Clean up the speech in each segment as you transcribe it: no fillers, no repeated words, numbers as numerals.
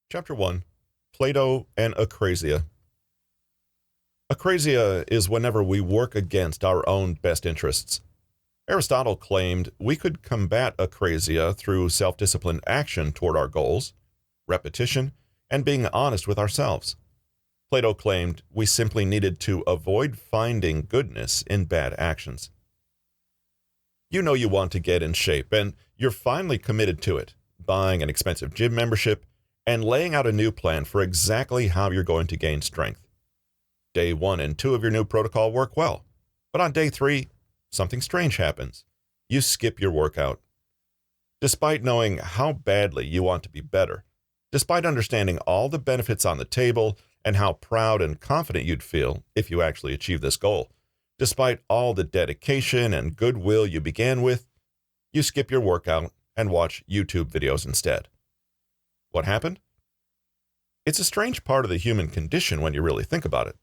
Chapter 1. Plato and Akrasia. Akrasia is whenever we work against our own best interests. Aristotle claimed we could combat akrasia through self-disciplined action toward our goals, repetition, and being honest with ourselves. Plato claimed we simply needed to avoid finding goodness in bad actions. You know you want to get in shape, and you're finally committed to it, buying an expensive gym membership, and laying out a new plan for exactly how you're going to gain strength. Day 1 and 2 of your new protocol work well, but on day 3, something strange happens. You skip your workout. Despite knowing how badly you want to be better, despite understanding all the benefits on the table and how proud and confident you'd feel if you actually achieve this goal, despite all the dedication and goodwill you began with, you skip your workout and watch YouTube videos instead. What happened? It's a strange part of the human condition when you really think about it.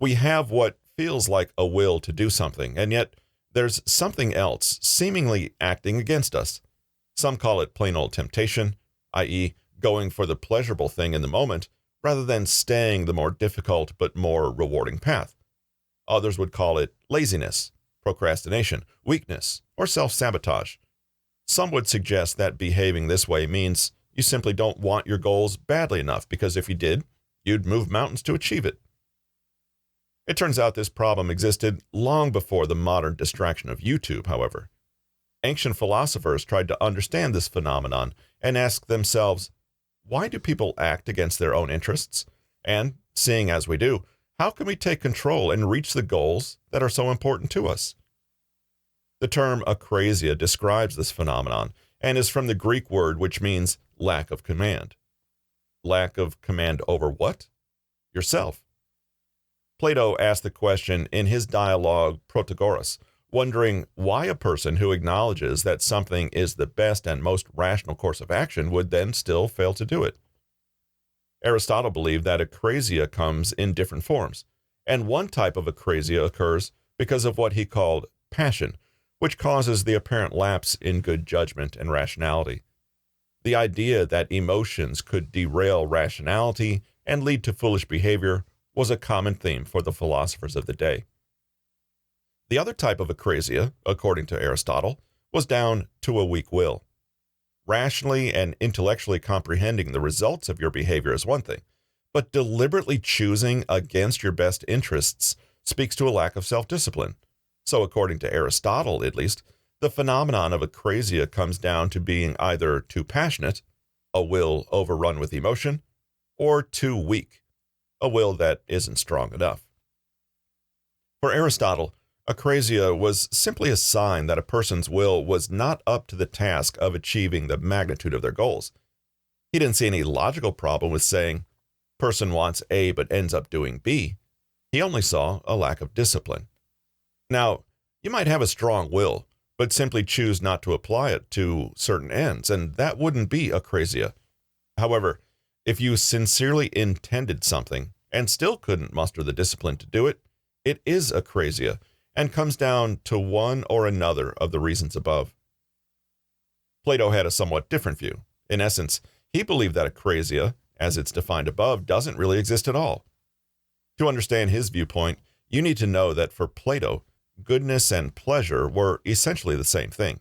We have what feels like a will to do something, and yet there's something else seemingly acting against us. Some call it plain old temptation, i.e., going for the pleasurable thing in the moment rather than staying the more difficult but more rewarding path. Others would call it laziness, procrastination, weakness, or self-sabotage. Some would suggest that behaving this way means you simply don't want your goals badly enough because if you did, you'd move mountains to achieve it. It turns out this problem existed long before the modern distraction of YouTube, however. Ancient philosophers tried to understand this phenomenon and ask themselves, why do people act against their own interests? And, seeing as we do, how can we take control and reach the goals that are so important to us? The term akrasia describes this phenomenon and is from the Greek word which means lack of command. Lack of command over what? Yourself. Plato asked the question in his dialogue Protagoras, wondering why a person who acknowledges that something is the best and most rational course of action would then still fail to do it. Aristotle believed that akrasia comes in different forms, and one type of akrasia occurs because of what he called passion, which causes the apparent lapse in good judgment and rationality. The idea that emotions could derail rationality and lead to foolish behavior was a common theme for the philosophers of the day. The other type of akrasia, according to Aristotle, was down to a weak will. Rationally and intellectually comprehending the results of your behavior is one thing, but deliberately choosing against your best interests speaks to a lack of self-discipline. So according to Aristotle, at least, the phenomenon of akrasia comes down to being either too passionate, a will overrun with emotion, or too weak, a will that isn't strong enough. For Aristotle, akrasia was simply a sign that a person's will was not up to the task of achieving the magnitude of their goals. He didn't see any logical problem with saying, person wants A but ends up doing B. He only saw a lack of discipline. Now, you might have a strong will, but simply choose not to apply it to certain ends, and that wouldn't be akrasia. However, if you sincerely intended something and still couldn't muster the discipline to do it, it is akrasia and comes down to one or another of the reasons above. Plato had a somewhat different view. In essence, he believed that akrasia, as it's defined above, doesn't really exist at all. To understand his viewpoint, you need to know that for Plato, goodness and pleasure were essentially the same thing.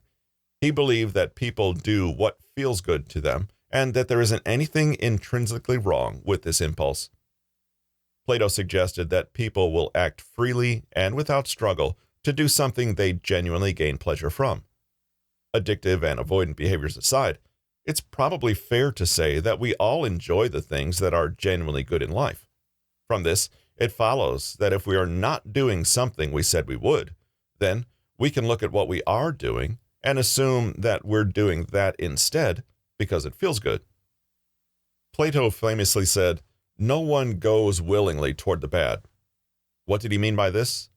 He believed that people do what feels good to them and that there isn't anything intrinsically wrong with this impulse. Plato suggested that people will act freely and without struggle to do something they genuinely gain pleasure from. Addictive and avoidant behaviors aside, it's probably fair to say that we all enjoy the things that are genuinely good in life. From this, it follows that if we are not doing something we said we would, then we can look at what we are doing and assume that we're doing that instead because it feels good. Plato famously said, "No one goes willingly toward the bad." What did he mean by this?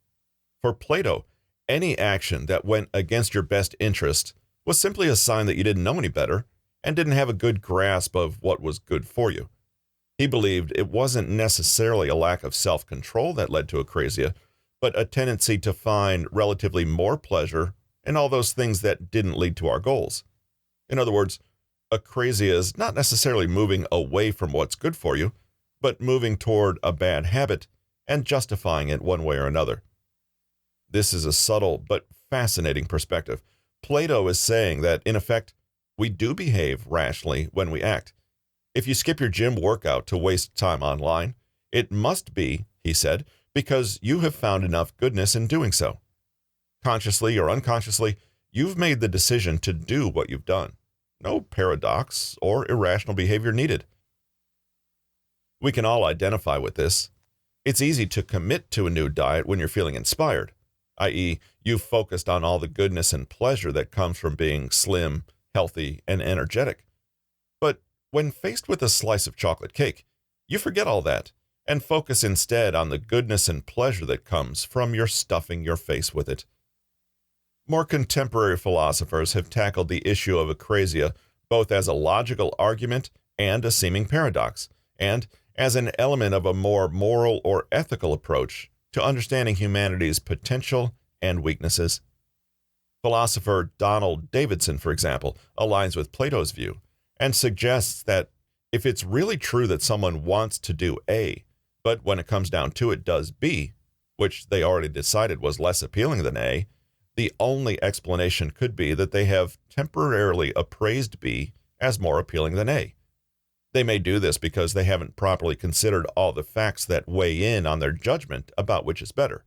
For Plato, any action that went against your best interest was simply a sign that you didn't know any better and didn't have a good grasp of what was good for you. He believed it wasn't necessarily a lack of self-control that led to akrasia, but a tendency to find relatively more pleasure in all those things that didn't lead to our goals. In other words, Akrasia is not necessarily moving away from what's good for you, but moving toward a bad habit and justifying it one way or another. This is a subtle but fascinating perspective. Plato is saying that, in effect, we do behave rationally when we act. If you skip your gym workout to waste time online, it must be, he said, because you have found enough goodness in doing so. Consciously or unconsciously, you've made the decision to do what you've done. No paradox or irrational behavior needed. We can all identify with this. It's easy to commit to a new diet when you're feeling inspired, i.e., you've focused on all the goodness and pleasure that comes from being slim, healthy, and energetic. But when faced with a slice of chocolate cake, you forget all that and focus instead on the goodness and pleasure that comes from your stuffing your face with it. More contemporary philosophers have tackled the issue of akrasia both as a logical argument and a seeming paradox, and as an element of a more moral or ethical approach to understanding humanity's potential and weaknesses. Philosopher Donald Davidson, for example, aligns with Plato's view and suggests that if it's really true that someone wants to do A, but when it comes down to it does B, which they already decided was less appealing than A, the only explanation could be that they have temporarily appraised B as more appealing than A. They may do this because they haven't properly considered all the facts that weigh in on their judgment about which is better.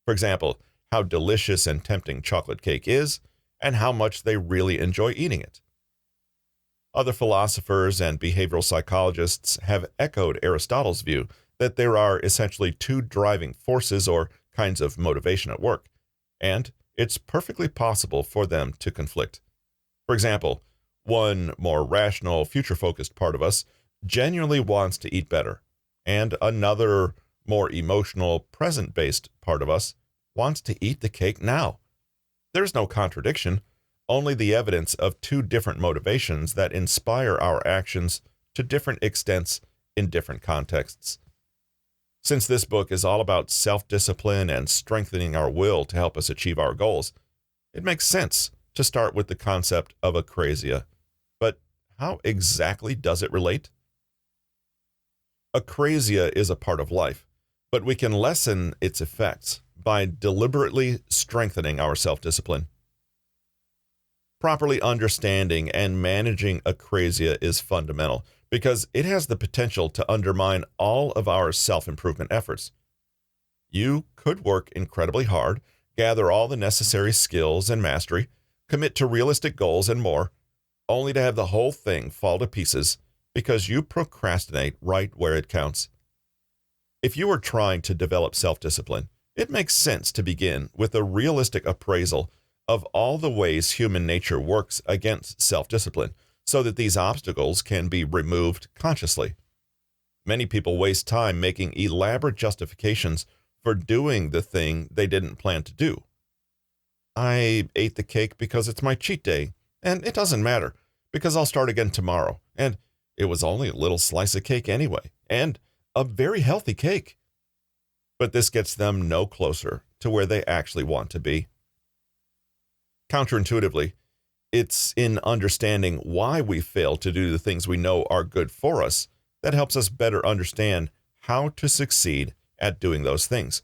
For example, how delicious and tempting chocolate cake is, and how much they really enjoy eating it. Other philosophers and behavioral psychologists have echoed Aristotle's view that there are essentially two driving forces or kinds of motivation at work, and it's perfectly possible for them to conflict. For example, one more rational, future-focused part of us genuinely wants to eat better, and another more emotional, present-based part of us wants to eat the cake now. There's no contradiction, only the evidence of two different motivations that inspire our actions to different extents in different contexts. Since this book is all about self-discipline and strengthening our will to help us achieve our goals, it makes sense to start with the concept of akrasia. But how exactly does it relate? Akrasia is a part of life, but we can lessen its effects by deliberately strengthening our self-discipline. Properly understanding and managing akrasia is fundamental because it has the potential to undermine all of our self-improvement efforts. You could work incredibly hard, gather all the necessary skills and mastery, commit to realistic goals and more, only to have the whole thing fall to pieces because you procrastinate right where it counts. If you are trying to develop self-discipline, it makes sense to begin with a realistic appraisal of all the ways human nature works against self-discipline so that these obstacles can be removed consciously. Many people waste time making elaborate justifications for doing the thing they didn't plan to do. I ate the cake because it's my cheat day, and it doesn't matter because I'll start again tomorrow, and it was only a little slice of cake anyway, and a very healthy cake. But this gets them no closer to where they actually want to be. Counterintuitively, it's in understanding why we fail to do the things we know are good for us that helps us better understand how to succeed at doing those things.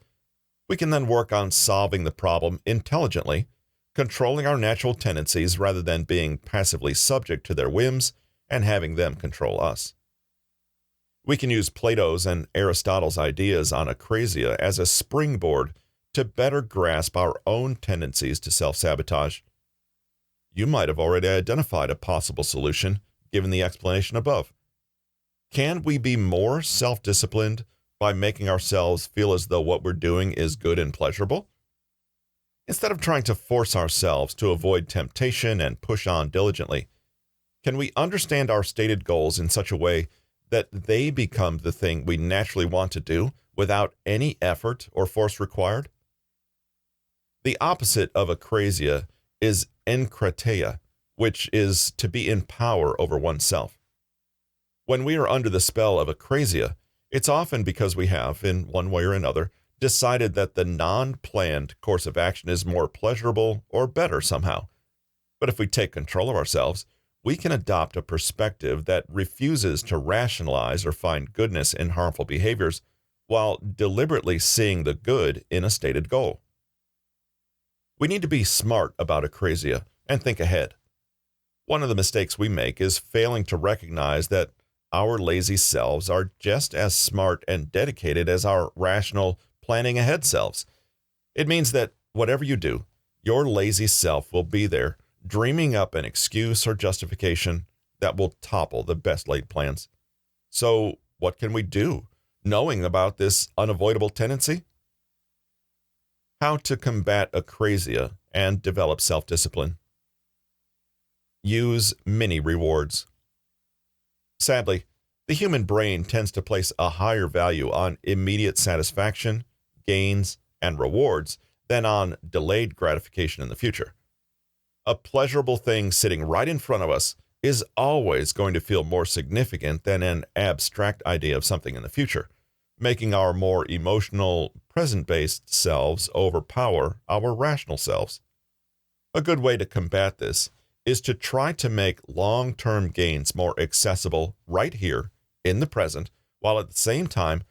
We can then work on solving the problem intelligently, controlling our natural tendencies rather than being passively subject to their whims and having them control us. We can use Plato's and Aristotle's ideas on akrasia as a springboard to better grasp our own tendencies to self-sabotage. You might have already identified a possible solution given the explanation above. Can we be more self-disciplined by making ourselves feel as though what we're doing is good and pleasurable? Instead of trying to force ourselves to avoid temptation and push on diligently, can we understand our stated goals in such a way that they become the thing we naturally want to do without any effort or force required? The opposite of akrasia is enkrateia, which is to be in power over oneself. When we are under the spell of akrasia, it's often because we have, in one way or another, decided that the non-planned course of action is more pleasurable or better somehow. But if we take control of ourselves, we can adopt a perspective that refuses to rationalize or find goodness in harmful behaviors while deliberately seeing the good in a stated goal. We need to be smart about akrasia and think ahead. One of the mistakes we make is failing to recognize that our lazy selves are just as smart and dedicated as our rational, planning ahead selves. It means that whatever you do, your lazy self will be there, dreaming up an excuse or justification that will topple the best laid plans. So, what can we do, knowing about this unavoidable tendency? How to combat akrasia and develop self-discipline. Use mini rewards. Sadly, the human brain tends to place a higher value on immediate satisfaction, gains, and rewards than on delayed gratification in the future. A pleasurable thing sitting right in front of us is always going to feel more significant than an abstract idea of something in the future, making our more emotional, present-based selves overpower our rational selves. A good way to combat this is to try to make long-term gains more accessible right here in the present, while at the same time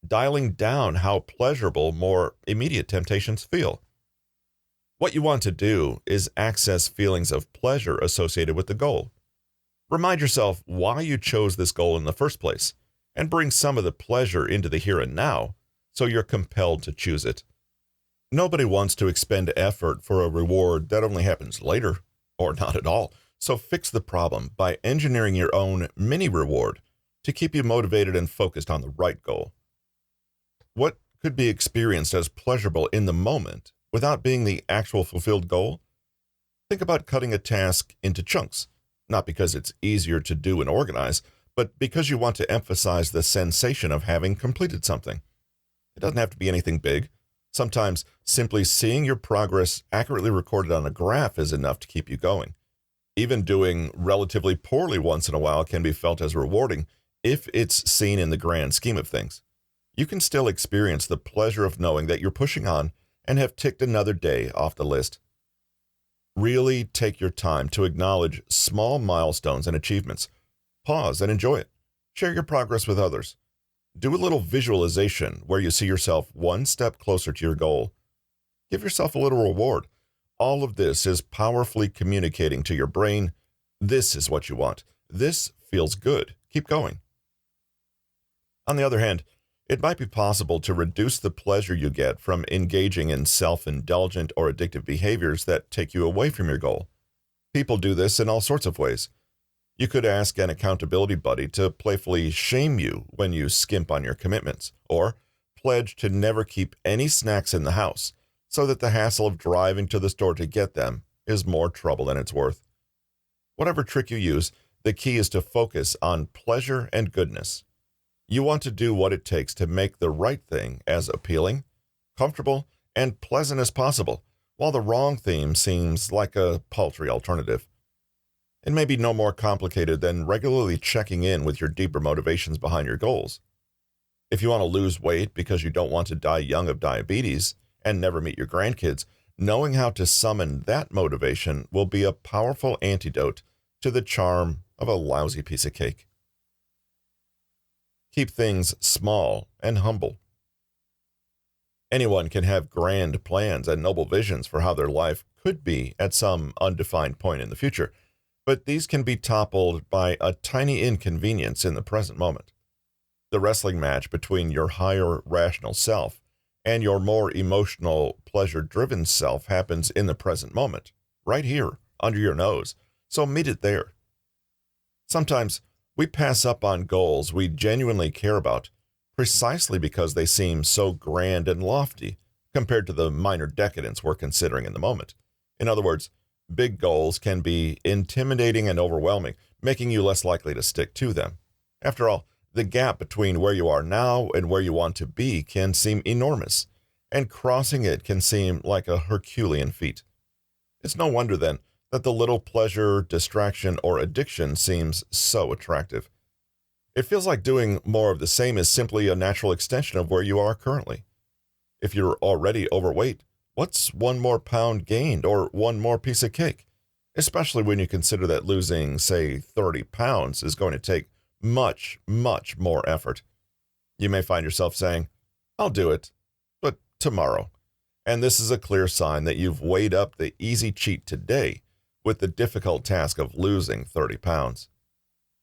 dialing down how pleasurable more immediate temptations feel. What you want to do is access feelings of pleasure associated with the goal. Remind yourself why you chose this goal in the first place, and bring some of the pleasure into the here and now so you're compelled to choose it. Nobody wants to expend effort for a reward that only happens later, or not at all, so fix the problem by engineering your own mini reward to keep you motivated and focused on the right goal. What could be experienced as pleasurable in the moment without being the actual fulfilled goal? Think about cutting a task into chunks, not because it's easier to do and organize, but because you want to emphasize the sensation of having completed something. It doesn't have to be anything big. Sometimes simply seeing your progress accurately recorded on a graph is enough to keep you going. Even doing relatively poorly once in a while can be felt as rewarding if it's seen in the grand scheme of things. You can still experience the pleasure of knowing that you're pushing on and have ticked another day off the list. Really take your time to acknowledge small milestones and achievements. Pause and enjoy it. Share your progress with others. Do a little visualization where you see yourself one step closer to your goal. Give yourself a little reward. All of this is powerfully communicating to your brain, this is what you want. This feels good. Keep going. On the other hand, it might be possible to reduce the pleasure you get from engaging in self-indulgent or addictive behaviors that take you away from your goal. People do this in all sorts of ways. You could ask an accountability buddy to playfully shame you when you skimp on your commitments, or pledge to never keep any snacks in the house so that the hassle of driving to the store to get them is more trouble than it's worth. Whatever trick you use, the key is to focus on pleasure and goodness. You want to do what it takes to make the right thing as appealing, comfortable, and pleasant as possible, while the wrong theme seems like a paltry alternative. It may be no more complicated than regularly checking in with your deeper motivations behind your goals. If you want to lose weight because you don't want to die young of diabetes and never meet your grandkids, knowing how to summon that motivation will be a powerful antidote to the charm of a lousy piece of cake. Keep things small and humble. Anyone can have grand plans and noble visions for how their life could be at some undefined point in the future, but these can be toppled by a tiny inconvenience in the present moment. The wrestling match between your higher rational self and your more emotional, pleasure-driven self happens in the present moment, right here, under your nose, so meet it there. Sometimes we pass up on goals we genuinely care about precisely because they seem so grand and lofty compared to the minor decadence we're considering in the moment. In other words, big goals can be intimidating and overwhelming, making you less likely to stick to them. After all, the gap between where you are now and where you want to be can seem enormous, and crossing it can seem like a Herculean feat. It's no wonder, then, that the little pleasure, distraction, or addiction seems so attractive. It feels like doing more of the same is simply a natural extension of where you are currently. If you're already overweight, what's one more pound gained or one more piece of cake? especially when you consider that losing, say, 30 pounds is going to take much, much more effort. You may find yourself saying, I'll do it, but tomorrow. And this is a clear sign that you've weighed up the easy cheat today with the difficult task of losing 30 pounds.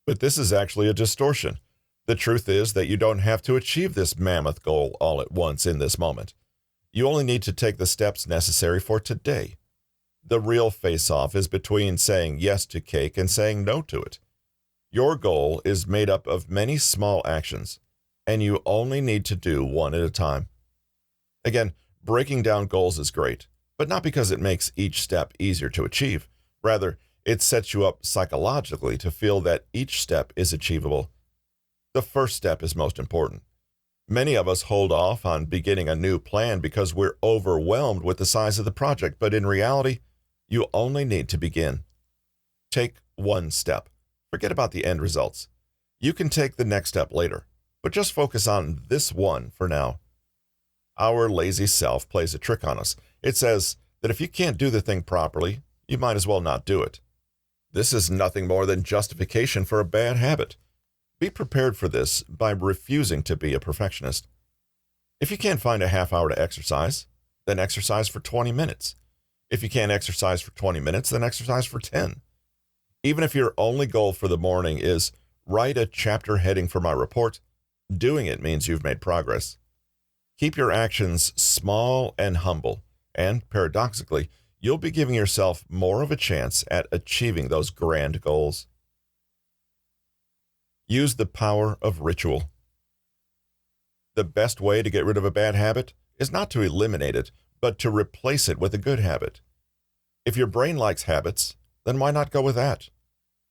But this is actually a distortion. The truth is that you don't have to achieve this mammoth goal all at once in this moment. You only need to take the steps necessary for today. The real face-off is between saying yes to cake and saying no to it. Your goal is made up of many small actions, and you only need to do one at a time. Again, breaking down goals is great, but not because it makes each step easier to achieve. Rather, it sets you up psychologically to feel that each step is achievable. The first step is most important. Many of us hold off on beginning a new plan because we're overwhelmed with the size of the project, but in reality, you only need to begin. Take one step. Forget about the end results. You can take the next step later, but just focus on this one for now. Our lazy self plays a trick on us. It says that if you can't do the thing properly, you might as well not do it. This is nothing more than justification for a bad habit. Be prepared for this by refusing to be a perfectionist. If you can't find a half hour to exercise, then exercise for 20 minutes. If you can't exercise for 20 minutes, then exercise for 10. Even if your only goal for the morning is write a chapter heading for my report, doing it means you've made progress. Keep your actions small and humble, and paradoxically, you'll be giving yourself more of a chance at achieving those grand goals. Use the power of ritual. The best way to get rid of a bad habit is not to eliminate it, but to replace it with a good habit. If your brain likes habits, then why not go with that?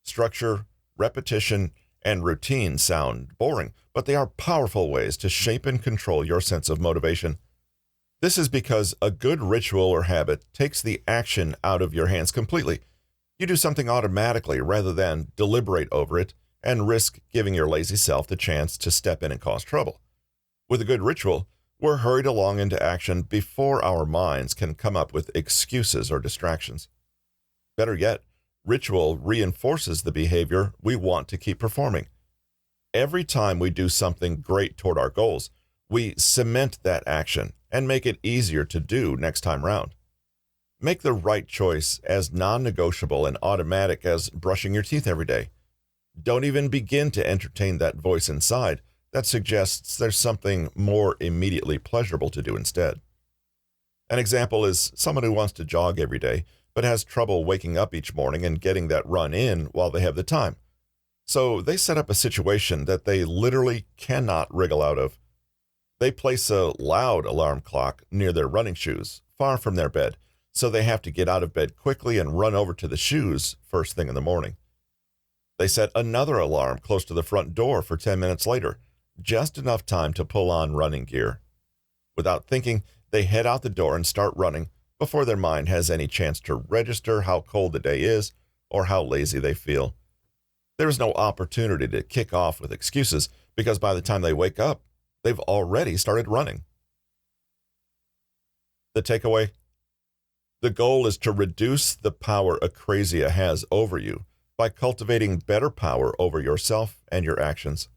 Structure, repetition, and routine sound boring, but they are powerful ways to shape and control your sense of motivation. This is because a good ritual or habit takes the action out of your hands completely. You do something automatically rather than deliberate over it and risk giving your lazy self the chance to step in and cause trouble. With a good ritual, we're hurried along into action before our minds can come up with excuses or distractions. Better yet, ritual reinforces the behavior we want to keep performing. Every time we do something great toward our goals, we cement that action and make it easier to do next time round. Make the right choice as non-negotiable and automatic as brushing your teeth every day. Don't even begin to entertain that voice inside that suggests there's something more immediately pleasurable to do instead. An example is someone who wants to jog every day, but has trouble waking up each morning and getting that run in while they have the time. So they set up a situation that they literally cannot wriggle out of. They place a loud alarm clock near their running shoes, far from their bed, so they have to get out of bed quickly and run over to the shoes first thing in the morning. They set another alarm close to the front door for 10 minutes later, just enough time to pull on running gear. Without thinking, they head out the door and start running before their mind has any chance to register how cold the day is or how lazy they feel. There is no opportunity to kick off with excuses because by the time they wake up, they've already started running. The takeaway? The goal is to reduce the power Akrasia has over you by cultivating better power over yourself and your actions.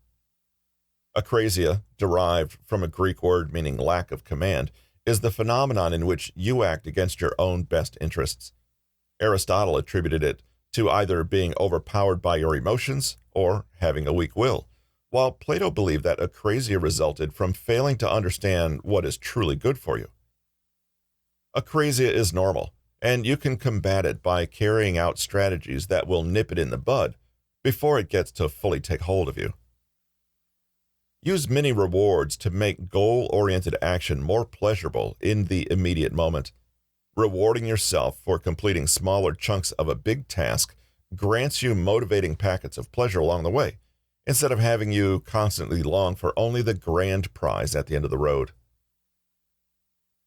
Akrasia, derived from a Greek word meaning lack of command, is the phenomenon in which you act against your own best interests. Aristotle attributed it to either being overpowered by your emotions or having a weak will, while Plato believed that Akrasia resulted from failing to understand what is truly good for you. Akrasia is normal, and you can combat it by carrying out strategies that will nip it in the bud before it gets to fully take hold of you. Use many rewards to make goal-oriented action more pleasurable in the immediate moment. Rewarding yourself for completing smaller chunks of a big task grants you motivating packets of pleasure along the way, instead of having you constantly long for only the grand prize at the end of the road.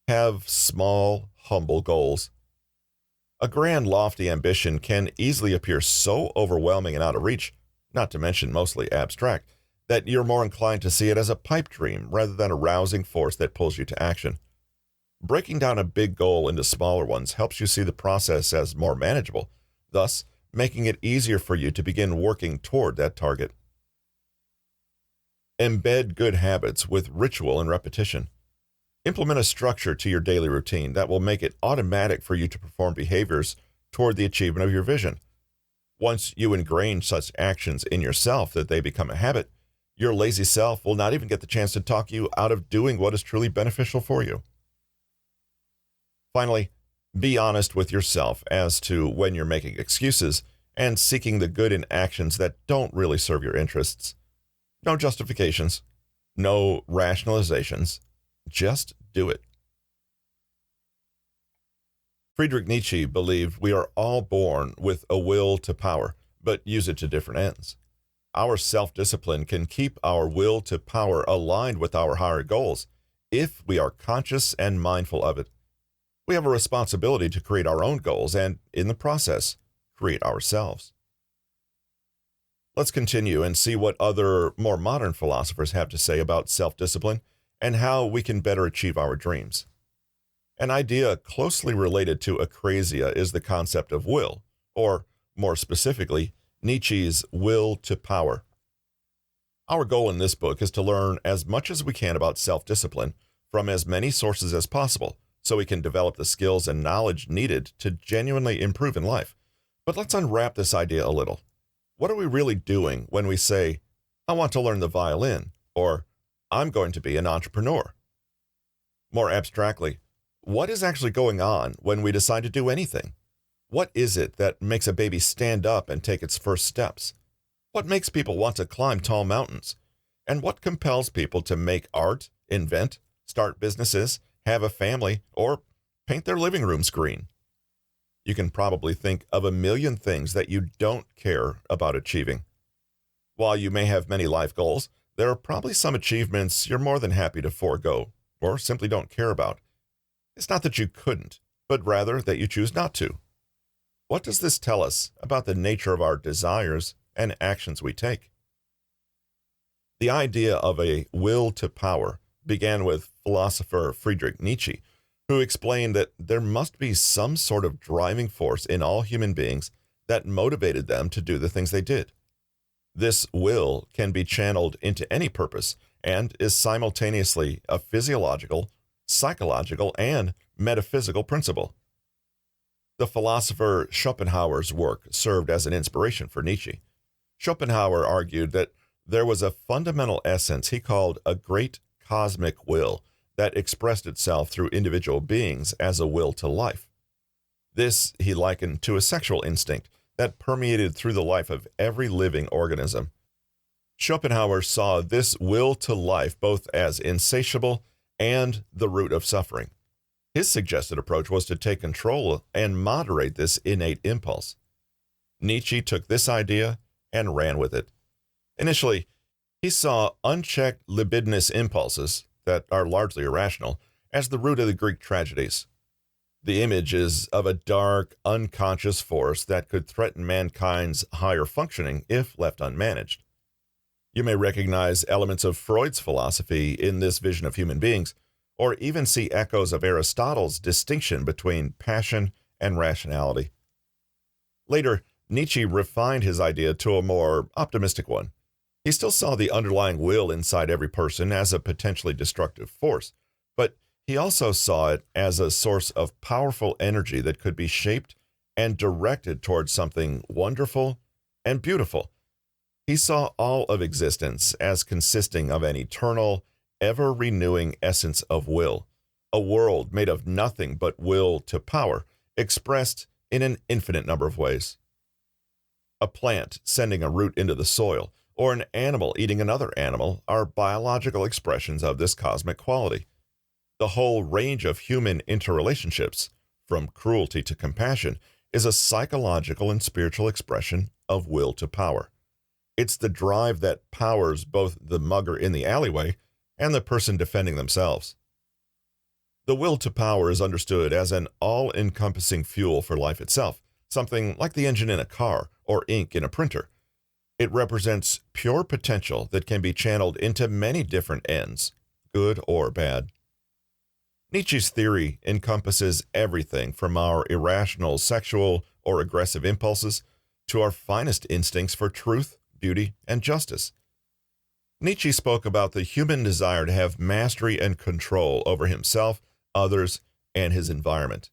Have small, humble goals. A grand, lofty ambition can easily appear so overwhelming and out of reach, not to mention mostly abstract, that you're more inclined to see it as a pipe dream rather than a rousing force that pulls you to action. Breaking down a big goal into smaller ones helps you see the process as more manageable, thus making it easier for you to begin working toward that target. Embed good habits with ritual and repetition. Implement a structure to your daily routine that will make it automatic for you to perform behaviors toward the achievement of your vision. Once you ingrain such actions in yourself that they become a habit, your lazy self will not even get the chance to talk you out of doing what is truly beneficial for you. Finally, be honest with yourself as to when you're making excuses and seeking the good in actions that don't really serve your interests. No justifications, no rationalizations, just do it. Friedrich Nietzsche believed we are all born with a will to power, but use it to different ends. Our self-discipline can keep our will to power aligned with our higher goals if we are conscious and mindful of it. We have a responsibility to create our own goals and, in the process, create ourselves. Let's continue and see what other, more modern philosophers have to say about self-discipline and how we can better achieve our dreams. An idea closely related to Akrasia is the concept of will, or, more specifically, Nietzsche's will to power. Our goal in this book is to learn as much as we can about self-discipline from as many sources as possible so we can develop the skills and knowledge needed to genuinely improve in life. But let's unwrap this idea a little. What are we really doing when we say, I want to learn the violin, or I'm going to be an entrepreneur? More abstractly, what is actually going on when we decide to do anything? What is it that makes a baby stand up and take its first steps? What makes people want to climb tall mountains? And what compels people to make art, invent, start businesses, have a family, or paint their living rooms green? You can probably think of a million things that you don't care about achieving. While you may have many life goals, there are probably some achievements you're more than happy to forego or simply don't care about. It's not that you couldn't, but rather that you choose not to. What does this tell us about the nature of our desires and actions we take? The idea of a will to power began with philosopher Friedrich Nietzsche, who explained that there must be some sort of driving force in all human beings that motivated them to do the things they did. This will can be channeled into any purpose and is simultaneously a physiological, psychological, and metaphysical principle. The philosopher Schopenhauer's work served as an inspiration for Nietzsche. Schopenhauer argued that there was a fundamental essence he called a great cosmic will that expressed itself through individual beings as a will to life. This he likened to a sexual instinct that permeated through the life of every living organism. Schopenhauer saw this will to life both as insatiable and the root of suffering. His suggested approach was to take control and moderate this innate impulse. Nietzsche took this idea and ran with it. Initially, he saw unchecked libidinous impulses that are largely irrational as the root of the Greek tragedies. The image is of a dark, unconscious force that could threaten mankind's higher functioning if left unmanaged. You may recognize elements of Freud's philosophy in this vision of human beings, or even see echoes of Aristotle's distinction between passion and rationality. Later, Nietzsche refined his idea to a more optimistic one. He still saw the underlying will inside every person as a potentially destructive force, but he also saw it as a source of powerful energy that could be shaped and directed towards something wonderful and beautiful. He saw all of existence as consisting of an eternal, ever-renewing essence of will, a world made of nothing but will to power, expressed in an infinite number of ways. A plant sending a root into the soil, or an animal eating another animal, are biological expressions of this cosmic quality. The whole range of human interrelationships, from cruelty to compassion, is a psychological and spiritual expression of will to power. It's the drive that powers both the mugger in the alleyway and the person defending themselves. The will to power is understood as an all-encompassing fuel for life itself, something like the engine in a car or ink in a printer. It represents pure potential that can be channeled into many different ends, good or bad. Nietzsche's theory encompasses everything from our irrational sexual or aggressive impulses to our finest instincts for truth, beauty, and justice. Nietzsche spoke about the human desire to have mastery and control over himself, others, and his environment.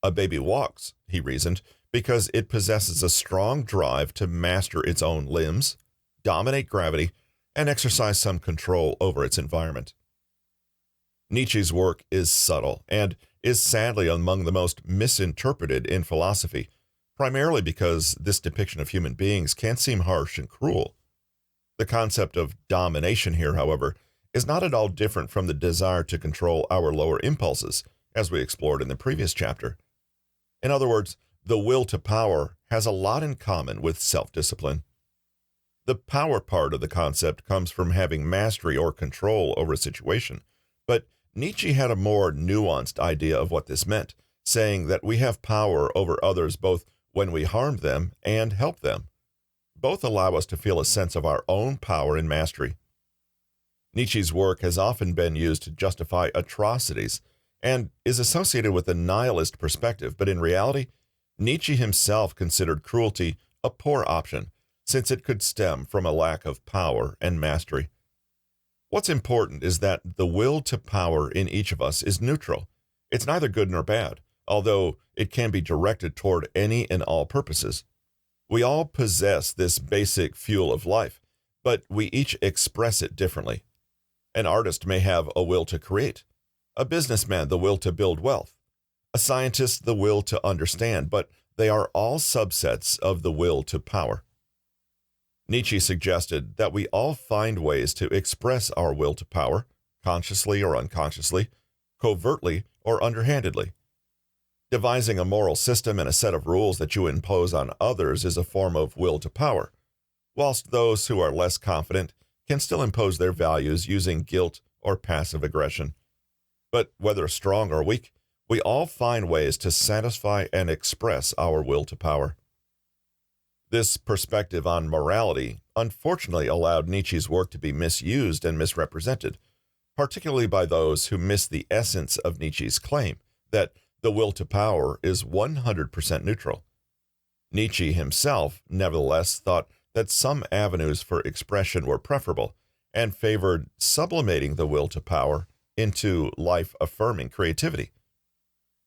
A baby walks, he reasoned, because it possesses a strong drive to master its own limbs, dominate gravity, and exercise some control over its environment. Nietzsche's work is subtle and is sadly among the most misinterpreted in philosophy, primarily because this depiction of human beings can seem harsh and cruel. The concept of domination here, however, is not at all different from the desire to control our lower impulses, as we explored in the previous chapter. In other words, the will to power has a lot in common with self-discipline. The power part of the concept comes from having mastery or control over a situation, but Nietzsche had a more nuanced idea of what this meant, saying that we have power over others both when we harm them and help them. Both allow us to feel a sense of our own power and mastery. Nietzsche's work has often been used to justify atrocities and is associated with a nihilist perspective, but in reality, Nietzsche himself considered cruelty a poor option, since it could stem from a lack of power and mastery. What's important is that the will to power in each of us is neutral. It's neither good nor bad, although it can be directed toward any and all purposes. We all possess this basic fuel of life, but we each express it differently. An artist may have a will to create, a businessman the will to build wealth, a scientist the will to understand, but they are all subsets of the will to power. Nietzsche suggested that we all find ways to express our will to power, consciously or unconsciously, covertly or underhandedly. Devising a moral system and a set of rules that you impose on others is a form of will to power, whilst those who are less confident can still impose their values using guilt or passive aggression. But whether strong or weak, we all find ways to satisfy and express our will to power. This perspective on morality unfortunately allowed Nietzsche's work to be misused and misrepresented, particularly by those who miss the essence of Nietzsche's claim that the will to power is 100% neutral. Nietzsche himself, nevertheless, thought that some avenues for expression were preferable and favored sublimating the will to power into life-affirming creativity.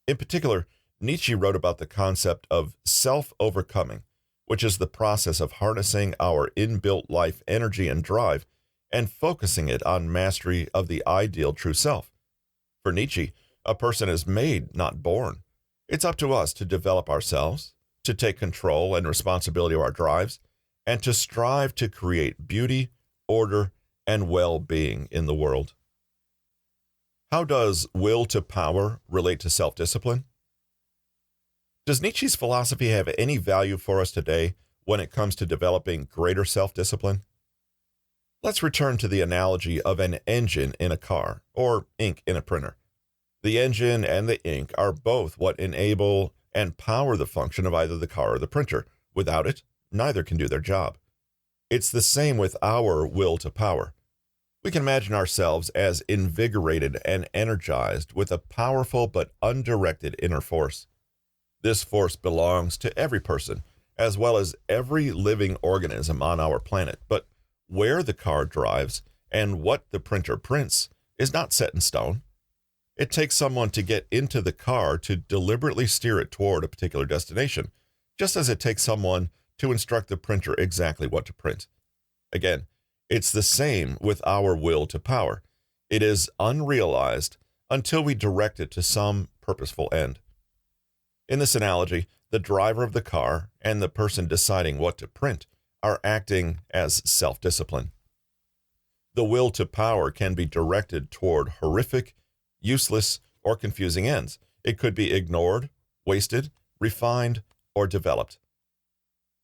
In particular, Nietzsche wrote about the concept of self-overcoming, which is the process of harnessing our inbuilt life energy and drive and focusing it on mastery of the ideal true self. For Nietzsche, a person is made, not born. It's up to us to develop ourselves, to take control and responsibility of our drives, and to strive to create beauty, order, and well-being in the world. How does will to power relate to self-discipline? Does Nietzsche's philosophy have any value for us today when it comes to developing greater self-discipline? Let's return to the analogy of an engine in a car or ink in a printer. The engine and the ink are both what enable and power the function of either the car or the printer. Without it, neither can do their job. It's the same with our will to power. We can imagine ourselves as invigorated and energized with a powerful but undirected inner force. This force belongs to every person, as well as every living organism on our planet, but where the car drives and what the printer prints is not set in stone. It takes someone to get into the car to deliberately steer it toward a particular destination, just as it takes someone to instruct the printer exactly what to print. Again, it's the same with our will to power. It is unrealized until we direct it to some purposeful end. In this analogy, the driver of the car and the person deciding what to print are acting as self-discipline. The will to power can be directed toward horrific, useless, or confusing ends. It could be ignored, wasted, refined, or developed.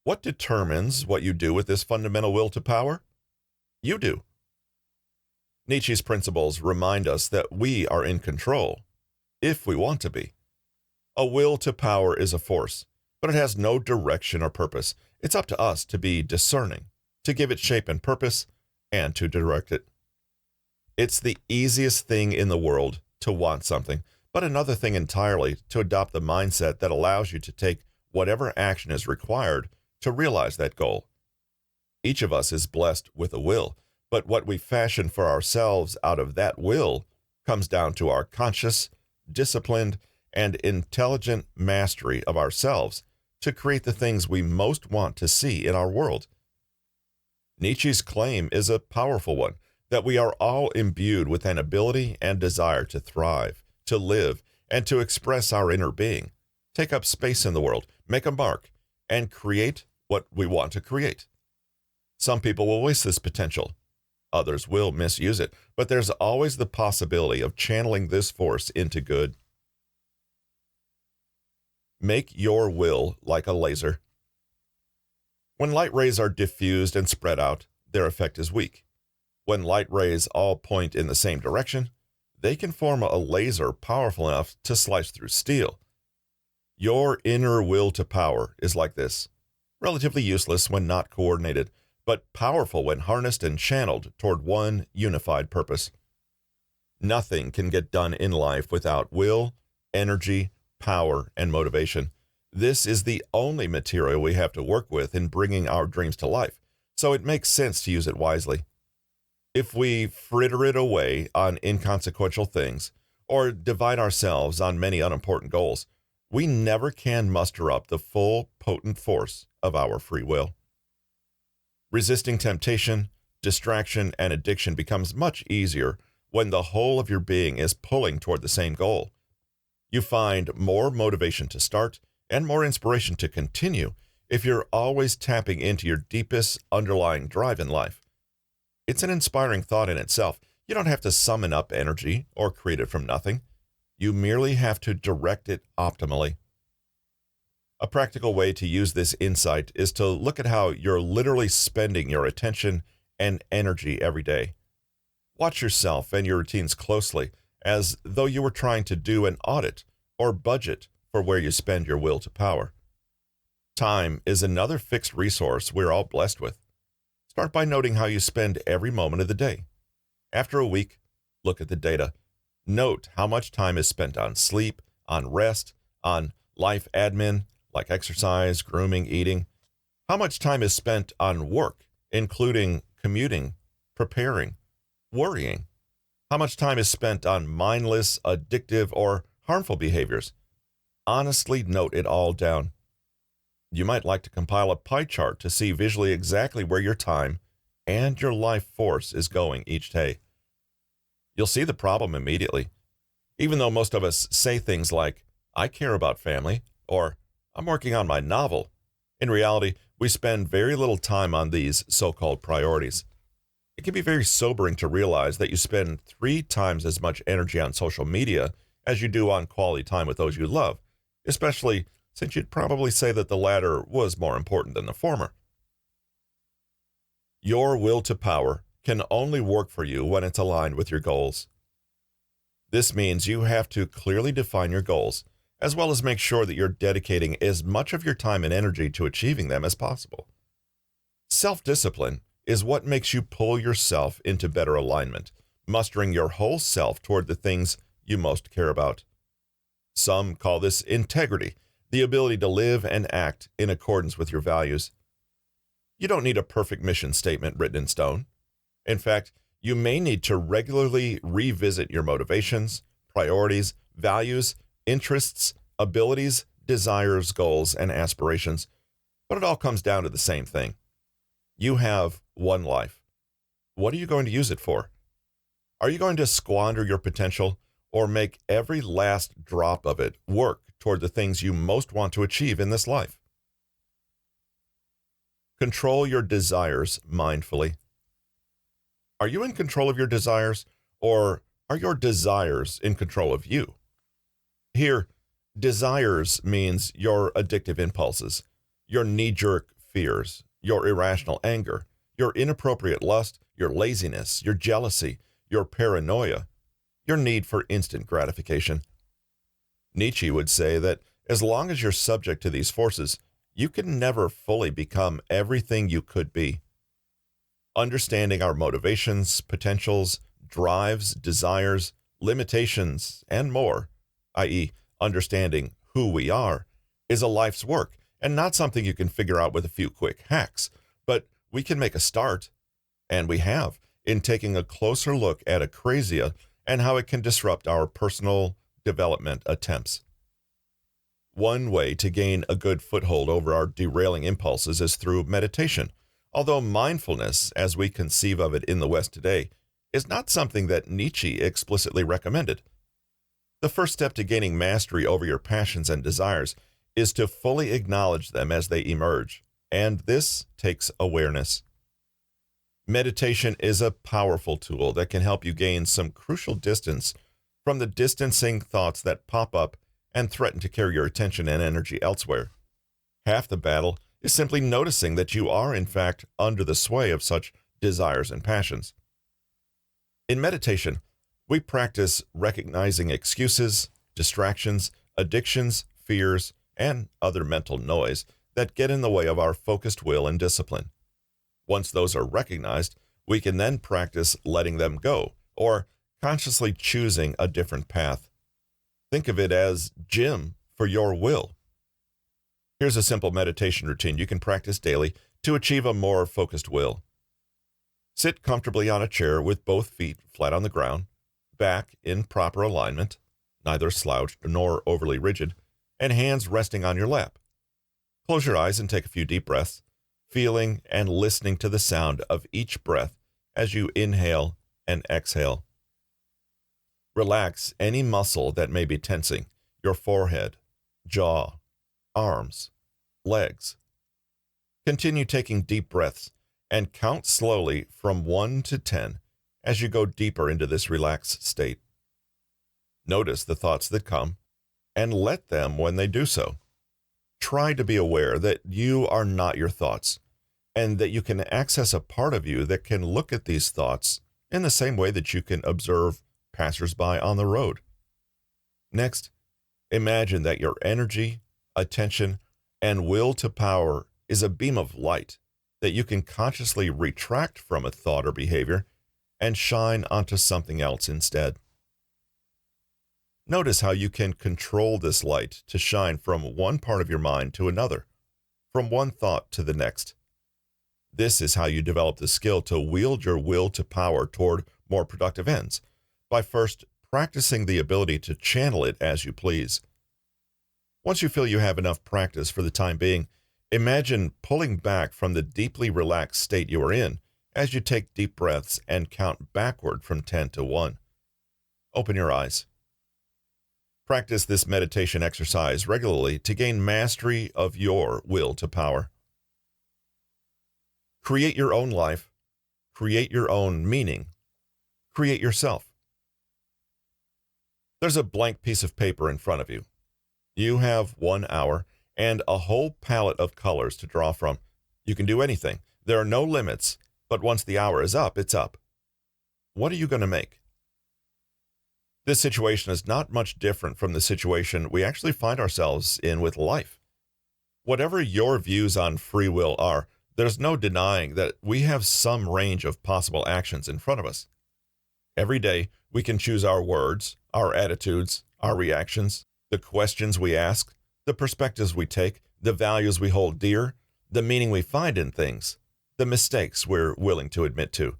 What determines what you do with this fundamental will to power? You do. Nietzsche's principles remind us that we are in control, if we want to be. A will to power is a force, but it has no direction or purpose. It's up to us to be discerning, to give it shape and purpose, and to direct it. It's the easiest thing in the world to want something, but another thing entirely to adopt the mindset that allows you to take whatever action is required to realize that goal. Each of us is blessed with a will, but what we fashion for ourselves out of that will comes down to our conscious, disciplined, and intelligent mastery of ourselves to create the things we most want to see in our world. Nietzsche's claim is a powerful one, that we are all imbued with an ability and desire to thrive, to live, and to express our inner being, take up space in the world, make a mark, and create what we want to create. Some people will waste this potential. Others will misuse it, but there's always the possibility of channeling this force into good. Make your will like a laser. When light rays are diffused and spread out, their effect is weak. When light rays all point in the same direction, they can form a laser powerful enough to slice through steel. Your inner will to power is like this, relatively useless when not coordinated, but powerful when harnessed and channeled toward one unified purpose. Nothing can get done in life without will, energy, power, and motivation. This is the only material we have to work with in bringing our dreams to life, so it makes sense to use it wisely. If we fritter it away on inconsequential things, or divide ourselves on many unimportant goals, we never can muster up the full, potent force of our free will. Resisting temptation, distraction, and addiction becomes much easier when the whole of your being is pulling toward the same goal. You find more motivation to start and more inspiration to continue if you're always tapping into your deepest underlying drive in life. It's an inspiring thought in itself. You don't have to summon up energy or create it from nothing. You merely have to direct it optimally. A practical way to use this insight is to look at how you're literally spending your attention and energy every day. Watch yourself and your routines closely, as though you were trying to do an audit or budget for where you spend your will to power. Time is another fixed resource we're all blessed with. Start by noting how you spend every moment of the day. After a week, look at the data. Note how much time is spent on sleep, on rest, on life admin, like exercise, grooming, eating. How much time is spent on work, including commuting, preparing, worrying. How much time is spent on mindless, addictive, or harmful behaviors. Honestly note it all down. You might like to compile a pie chart to see visually exactly where your time and your life force is going each day. You'll see the problem immediately. Even though most of us say things like, "I care about family," or "I'm working on my novel," in reality, we spend very little time on these so-called priorities. It can be very sobering to realize that you spend 3 times as much energy on social media as you do on quality time with those you love, especially since you'd probably say that the latter was more important than the former. Your will to power can only work for you when it's aligned with your goals. This means you have to clearly define your goals, as well as make sure that you're dedicating as much of your time and energy to achieving them as possible. Self-discipline is what makes you pull yourself into better alignment, mustering your whole self toward the things you most care about. Some call this integrity, the ability to live and act in accordance with your values. You don't need a perfect mission statement written in stone. In fact, you may need to regularly revisit your motivations, priorities, values, interests, abilities, desires, goals, and aspirations. But it all comes down to the same thing. You have one life. What are you going to use it for? Are you going to squander your potential or make every last drop of it work toward the things you most want to achieve in this life? Control your desires mindfully. Are you in control of your desires, or are your desires in control of you? Here, desires means your addictive impulses, your knee-jerk fears, your irrational anger, your inappropriate lust, your laziness, your jealousy, your paranoia, your need for instant gratification. Nietzsche would say that as long as you're subject to these forces, you can never fully become everything you could be. Understanding our motivations, potentials, drives, desires, limitations, and more, i.e., understanding who we are, is a life's work, and not something you can figure out with a few quick hacks, but we can make a start, and we have, in taking a closer look at Akrasia and how it can disrupt our personal development attempts. One way to gain a good foothold over our derailing impulses is through meditation, although mindfulness, as we conceive of it in the West today, is not something that Nietzsche explicitly recommended. The first step to gaining mastery over your passions and desires is to fully acknowledge them as they emerge, and this takes awareness. Meditation is a powerful tool that can help you gain some crucial distance from the distancing thoughts that pop up and threaten to carry your attention and energy elsewhere. Half the battle is simply noticing that you are, in fact, under the sway of such desires and passions. In meditation, we practice recognizing excuses, distractions, addictions, fears, and other mental noise that get in the way of our focused will and discipline. Once those are recognized, we can then practice letting them go, or consciously choosing a different path. Think of it as gym for your will. Here's a simple meditation routine you can practice daily to achieve a more focused will. Sit comfortably on a chair with both feet flat on the ground, back in proper alignment, neither slouched nor overly rigid, and hands resting on your lap. Close your eyes and take a few deep breaths, feeling and listening to the sound of each breath as you inhale and exhale. Relax any muscle that may be tensing, your forehead, jaw, arms, legs. Continue taking deep breaths and count slowly from 1 to 10 as you go deeper into this relaxed state. Notice the thoughts that come and let them when they do so. Try to be aware that you are not your thoughts and that you can access a part of you that can look at these thoughts in the same way that you can observe passersby on the road. Next, imagine that your energy, attention, and will to power is a beam of light that you can consciously retract from a thought or behavior and shine onto something else instead. Notice how you can control this light to shine from one part of your mind to another, from one thought to the next. This is how you develop the skill to wield your will to power toward more productive ends, by first practicing the ability to channel it as you please. Once you feel you have enough practice for the time being, imagine pulling back from the deeply relaxed state you are in as you take deep breaths and count backward from 10 to 1. Open your eyes. Practice this meditation exercise regularly to gain mastery of your will to power. Create your own life. Create your own meaning. Create yourself. There's a blank piece of paper in front of you. You have 1 hour and a whole palette of colors to draw from. You can do anything. There are no limits, but once the hour is up, it's up. What are you going to make? This situation is not much different from the situation we actually find ourselves in with life. Whatever your views on free will are, there's no denying that we have some range of possible actions in front of us. Every day, we can choose our words, our attitudes, our reactions, the questions we ask, the perspectives we take, the values we hold dear, the meaning we find in things, the mistakes we're willing to admit to.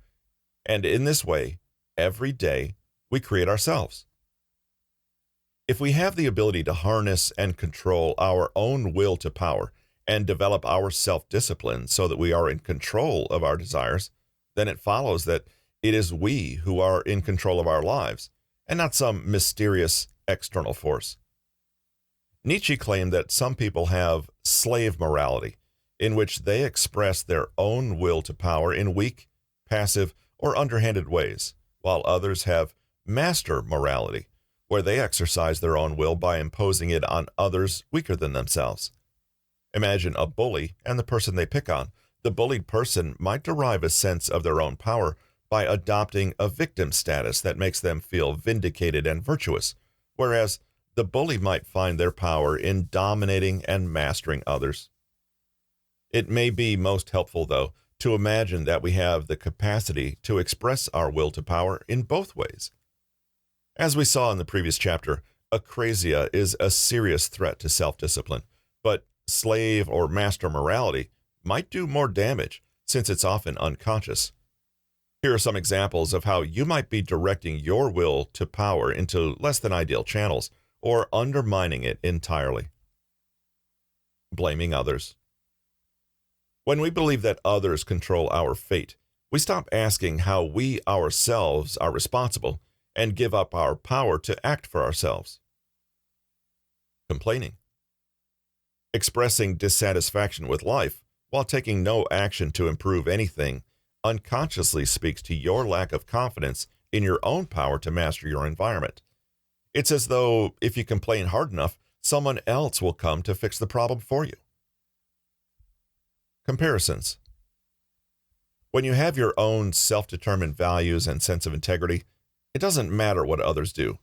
And in this way, every day, we create ourselves. If we have the ability to harness and control our own will to power and develop our self-discipline so that we are in control of our desires, then it follows that it is we who are in control of our lives and not some mysterious external force. Nietzsche claimed that some people have slave morality, in which they express their own will to power in weak, passive, or underhanded ways, while others have master morality, where they exercise their own will by imposing it on others weaker than themselves. Imagine a bully and the person they pick on. The bullied person might derive a sense of their own power by adopting a victim status that makes them feel vindicated and virtuous, whereas the bully might find their power in dominating and mastering others. It may be most helpful, though, to imagine that we have the capacity to express our will to power in both ways. As we saw in the previous chapter, Akrasia is a serious threat to self-discipline, but slave or master morality might do more damage since it's often unconscious. Here are some examples of how you might be directing your will to power into less than ideal channels or undermining it entirely. Blaming others. When we believe that others control our fate, we stop asking how we ourselves are responsible and give up our power to act for ourselves. Complaining. Expressing dissatisfaction with life while taking no action to improve anything unconsciously speaks to your lack of confidence in your own power to master your environment. It's as though if you complain hard enough, someone else will come to fix the problem for you. Comparisons. When you have your own self-determined values and sense of integrity, it doesn't matter what others do.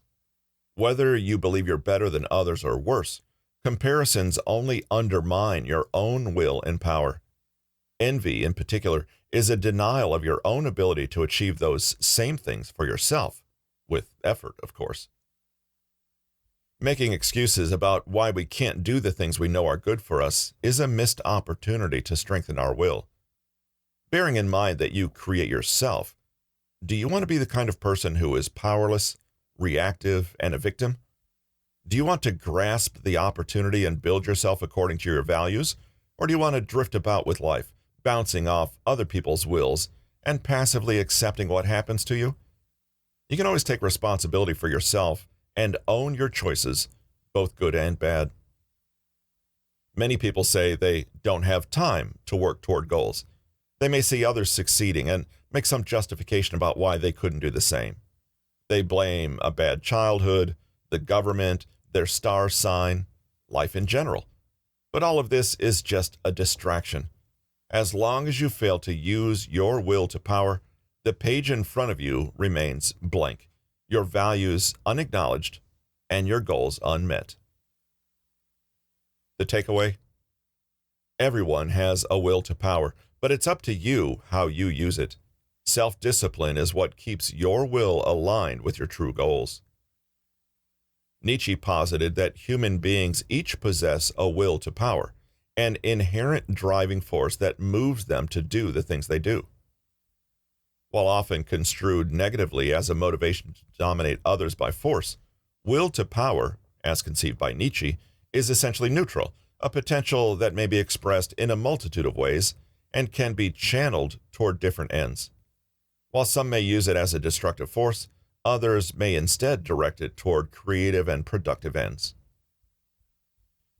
Whether you believe you're better than others or worse, comparisons only undermine your own will and power. Envy, in particular, is a denial of your own ability to achieve those same things for yourself, with effort, of course. Making excuses about why we can't do the things we know are good for us is a missed opportunity to strengthen our will. Bearing in mind that you create yourself, do you want to be the kind of person who is powerless, reactive, and a victim? Do you want to grasp the opportunity and build yourself according to your values, or do you want to drift about with life, bouncing off other people's wills and passively accepting what happens to you? You can always take responsibility for yourself and own your choices, both good and bad. Many people say they don't have time to work toward goals. They may see others succeeding and make some justification about why they couldn't do the same. They blame a bad childhood, the government, their star sign, life in general. But all of this is just a distraction. As long as you fail to use your will to power, the page in front of you remains blank, your values unacknowledged, and your goals unmet. The takeaway? Everyone has a will to power, but it's up to you how you use it. Self-discipline is what keeps your will aligned with your true goals. Nietzsche posited that human beings each possess a will to power, an inherent driving force that moves them to do the things they do. While often construed negatively as a motivation to dominate others by force, will to power, as conceived by Nietzsche, is essentially neutral, a potential that may be expressed in a multitude of ways and can be channeled toward different ends. While some may use it as a destructive force, others may instead direct it toward creative and productive ends.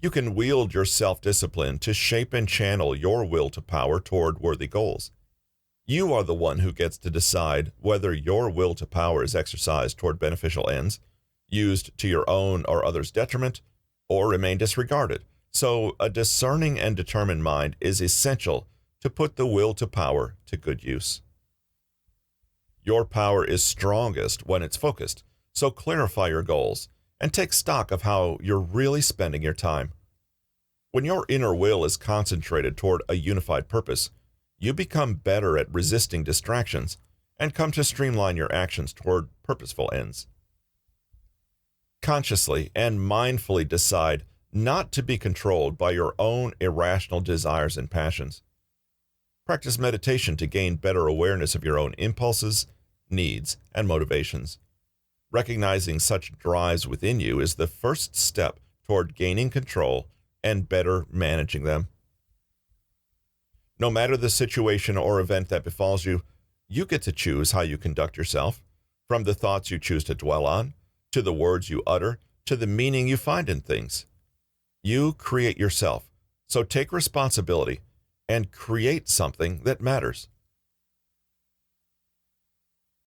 You can wield your self-discipline to shape and channel your will to power toward worthy goals. You are the one who gets to decide whether your will to power is exercised toward beneficial ends, used to your own or others' detriment, or remain disregarded. So a discerning and determined mind is essential to put the will to power to good use. Your power is strongest when it's focused, so clarify your goals and take stock of how you're really spending your time. When your inner will is concentrated toward a unified purpose, you become better at resisting distractions and come to streamline your actions toward purposeful ends. Consciously and mindfully decide not to be controlled by your own irrational desires and passions. Practice meditation to gain better awareness of your own impulses, needs, and motivations. Recognizing such drives within you is the first step toward gaining control and better managing them. No matter the situation or event that befalls you, you get to choose how you conduct yourself, from the thoughts you choose to dwell on, to the words you utter, to the meaning you find in things. You create yourself, so take responsibility and create something that matters.